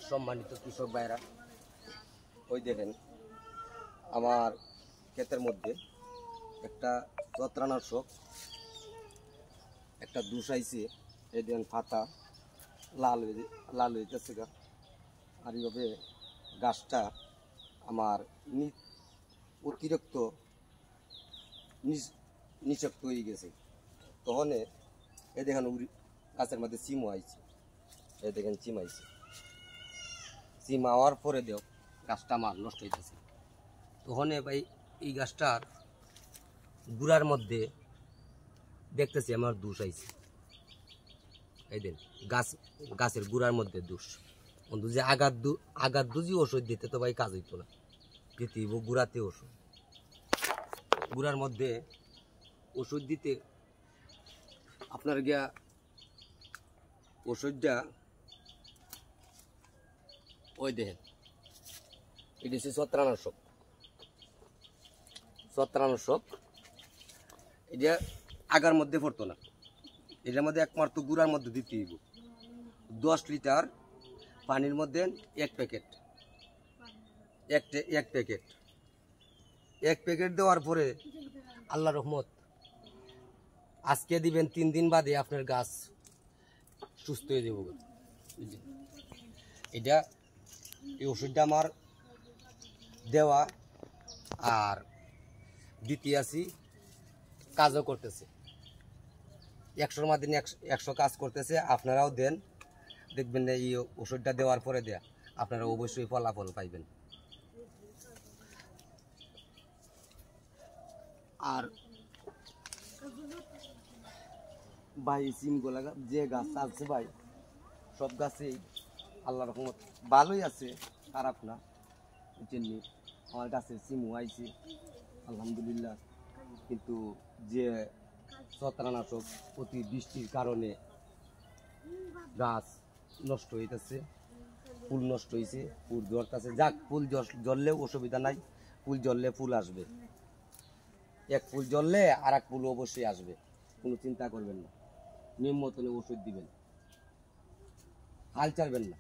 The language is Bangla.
সম্মানিত কৃষক ভাইরা, ওই দেখেন আমার ক্ষেতের মধ্যে একটা ছত্রাকনাশক একটা দুষাইছে। এই দেখেন পাতা লাল হইতেছে গা। আর এইভাবে গাছটা আমার অতিরিক্ত নিষাক্ত হয়ে গেছে। তখন এই দেখেন গাছের মধ্যে চিমও আইছে। এই দেখেন চিম আইছে। চিম আওয়ার পরে দেও গাছটা আমার নষ্ট হইতেছে। তখন ভাই এই গাছটার গুড়ার মধ্যে দেখতেছি আমার দোষ আইছে। এই দেন গাছের গুড়ার মধ্যে দোষ। অন্তত যে আগার দুজি ওষুধ দিতে তো ভাই কাজ হইতো না, দিতে গুড়াতে ওষুধ। গুড়ার মধ্যে ওষুধ দিতে আপনার গিয়া ওষুধটা ওই দেখেন, এটা হচ্ছে ছত্রাকনাশক। এটা আগার মধ্যে পড়তো না, এটার মধ্যে একমাত্র গুড়ার মধ্যে দিতে হইব। 10 লিটার পানির মধ্যে এক প্যাকেট দেওয়ার পরে আল্লাহ রহমত আজকে দিবেন, 3 দিন বাদে আপনার গাছ সুস্থ হয়ে যাব। এটা এই ওষুধটা আমার দেওয়া আর দিতে আছি, কাজও করতেছে। 100 মাদিন 100 কাজ করতেছে। আপনারাও দেন, দেখবেন না এই ওষুধটা দেওয়ার পরে দেয়া আপনারা অবশ্যই ফলাফল পাইবেন। আর ভাই সিমগুলা যে গাছ আছে ভাই, সব গাছেই আল্লাহ রহমত ভালোই আছে, খারাপ না। বুঝছেননি, আমার গাছে সিমু আইছে আলহামদুলিল্লাহ। কিন্তু যে ছত্রাকনাশক অতি বৃষ্টির কারণে গাছ নষ্ট হইতেছে, ফুল নষ্ট হয়েছে, ফুল ঝরতেছে। যাক, ফুল জ্বললেও অসুবিধা নাই, ফুল জ্বললে ফুল আসবে। এক ফুল জ্বললে আর এক ফুল অবশ্যই আসবে, কোনো চিন্তা করবেন না। নিয়ম মতনে ওষুধ দিবেন, হাল ছাড়বেন না।